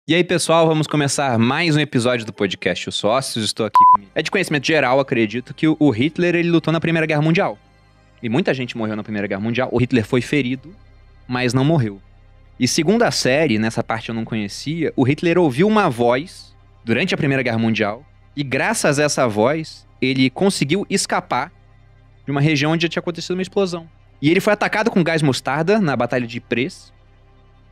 E aí, pessoal, vamos começar mais um episódio do podcast Os Sócios. Estou aqui comigo. É de conhecimento geral, acredito, que o Hitler, ele lutou na Primeira Guerra Mundial. E muita gente morreu na Primeira Guerra Mundial. O Hitler foi ferido, mas não morreu. E segundo a série, nessa parte eu não conhecia, o Hitler ouviu uma voz durante a Primeira Guerra Mundial. E graças a essa voz, ele conseguiu escapar de uma região onde já tinha acontecido uma explosão. E ele foi atacado com gás mostarda na Batalha de Ypres.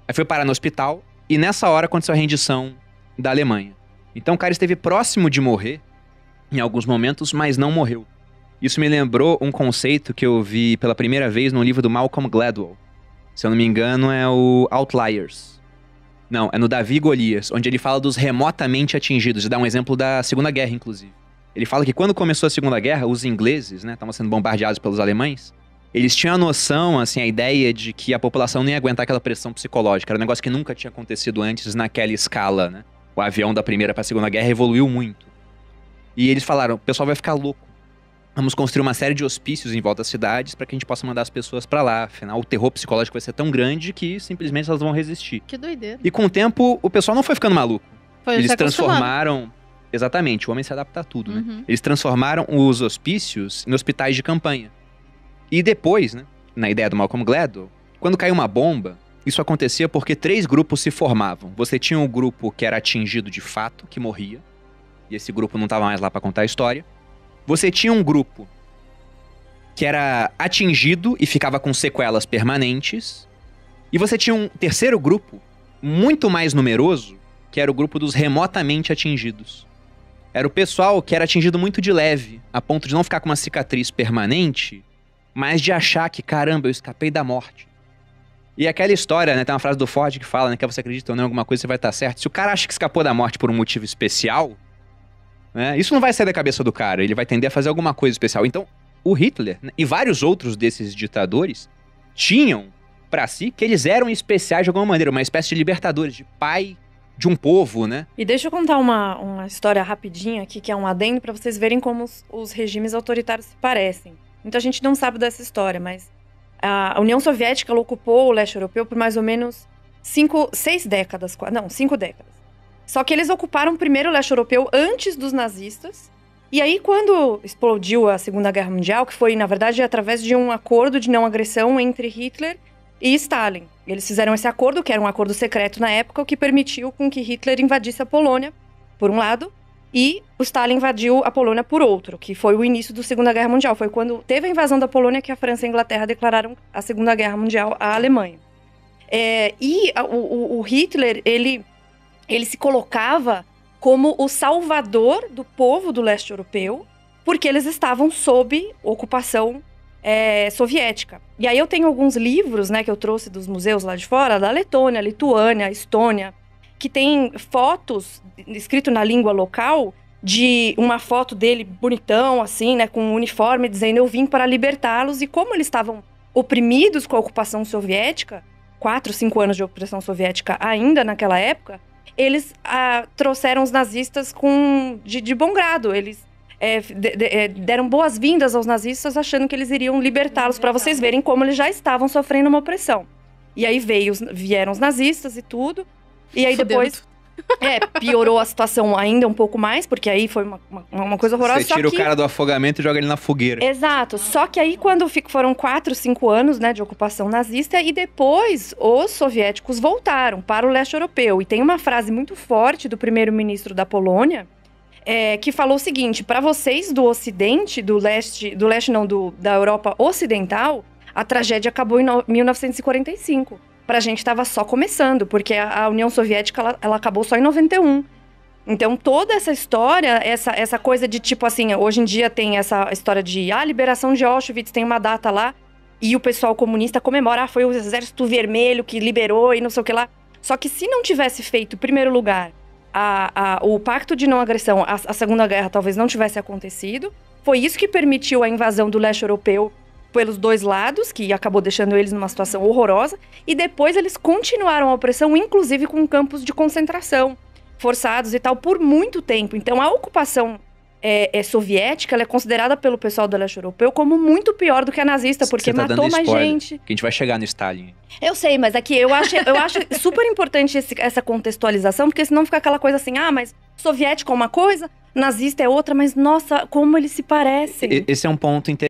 Aí foi parar no hospital. E nessa hora aconteceu a rendição da Alemanha. Então o cara esteve próximo de morrer em alguns momentos, mas não morreu. Isso me lembrou um conceito que eu vi pela primeira vez no livro do Malcolm Gladwell. Se eu não me engano, é o Outliers. Não, é no Davi e Golias, onde ele fala dos remotamente atingidos. E dá um exemplo da Segunda Guerra, inclusive. Ele fala que quando começou a Segunda Guerra, os ingleses, né, estavam sendo bombardeados pelos alemães. Eles tinham a noção, assim, a ideia de que a população não ia aguentar aquela pressão psicológica. Era um negócio que nunca tinha acontecido antes naquela escala, né? O avião da Primeira para a Segunda Guerra evoluiu muito. E eles falaram, o pessoal vai ficar louco. Vamos construir uma série de hospícios em volta das cidades para que a gente possa mandar as pessoas para lá. Afinal, o terror psicológico vai ser tão grande que simplesmente elas vão resistir. Que doideira. E com o tempo, o pessoal não foi ficando maluco. Eles transformaram... Exatamente, o homem se adapta a tudo, né? Eles transformaram os hospícios em hospitais de campanha. E depois, né, na ideia do Malcolm Gladwell, quando caiu uma bomba, isso acontecia porque 3 grupos se formavam. Você tinha um grupo que era atingido de fato, que morria, e esse grupo não estava mais lá para contar a história. Você tinha um grupo que era atingido e ficava com sequelas permanentes. E você tinha um terceiro grupo, muito mais numeroso, que era o grupo dos remotamente atingidos. Era o pessoal que era atingido muito de leve, a ponto de não ficar com uma cicatriz permanente, mas de achar que, caramba, eu escapei da morte. E aquela história, né, tem uma frase do Ford que fala, né, que você acredita ou não em alguma coisa, você vai estar certo. Se o cara acha que escapou da morte por um motivo especial, né, isso não vai sair da cabeça do cara, ele vai tender a fazer alguma coisa especial. Então, o Hitler, né, e vários outros desses ditadores tinham pra si que eles eram especiais de alguma maneira, uma espécie de libertadores, de pai de um povo, né? E deixa eu contar uma história rapidinha aqui, que é um adendo pra vocês verem como os regimes autoritários se parecem. Muita gente não sabe dessa história, mas a União Soviética ela ocupou o leste europeu por mais ou menos 5 décadas. Só que eles ocuparam primeiro o leste europeu antes dos nazistas. E aí, quando explodiu a Segunda Guerra Mundial, que foi, na verdade, através de um acordo de não agressão entre Hitler e Stalin. Eles fizeram esse acordo, que era um acordo secreto na época, o que permitiu com que Hitler invadisse a Polônia, por um lado, e o Stalin invadiu a Polônia por outro, que foi o início da Segunda Guerra Mundial. Foi quando teve a invasão da Polônia que a França e a Inglaterra declararam a Segunda Guerra Mundial à Alemanha. O Hitler, ele se colocava como o salvador do povo do leste europeu, porque eles estavam sob ocupação soviética. E aí eu tenho alguns livros, né, que eu trouxe dos museus lá de fora, da Letônia, Lituânia, Estônia, que tem fotos, escrito na língua local, de uma foto dele bonitão, assim, né, com um uniforme, dizendo eu vim para libertá-los. E como eles estavam oprimidos com a ocupação soviética, 4, 5 anos de opressão soviética ainda naquela época, eles trouxeram os nazistas de bom grado. Eles deram boas-vindas aos nazistas, achando que eles iriam libertá-los, para vocês verem como eles já estavam sofrendo uma opressão. E aí vieram os nazistas e tudo. E aí depois piorou a situação ainda um pouco mais, porque aí foi uma coisa horrorosa. Você tira o cara do afogamento e joga ele na fogueira. Exato. Só que aí quando foram 4, 5 anos, né, de ocupação nazista, e depois os soviéticos voltaram para o leste europeu. E tem uma frase muito forte do primeiro-ministro da Polônia, que falou o seguinte: para vocês do Ocidente, da Europa Ocidental, a tragédia acabou em 1945. Pra gente estava só começando, porque a União Soviética ela acabou só em 91. Então toda essa história, essa coisa de tipo assim, hoje em dia tem essa história de liberação de Auschwitz, tem uma data lá, e o pessoal comunista comemora, foi o Exército Vermelho que liberou e não sei o que lá. Só que se não tivesse feito, em primeiro lugar, o pacto de não agressão, a Segunda Guerra talvez não tivesse acontecido. Foi isso que permitiu a invasão do leste europeu pelos dois lados, que acabou deixando eles numa situação horrorosa, e depois eles continuaram a opressão, inclusive com campos de concentração, forçados e tal, por muito tempo. Então a ocupação soviética, ela é considerada pelo pessoal do leste europeu como muito pior do que a nazista, porque Você tá matou dando mais spoiler, gente. Que a gente vai chegar no Stalin. Eu sei, mas aqui eu acho super importante essa contextualização, porque senão fica aquela coisa assim, mas soviético é uma coisa, nazista é outra, mas nossa, como eles se parecem. Esse é um ponto interessante.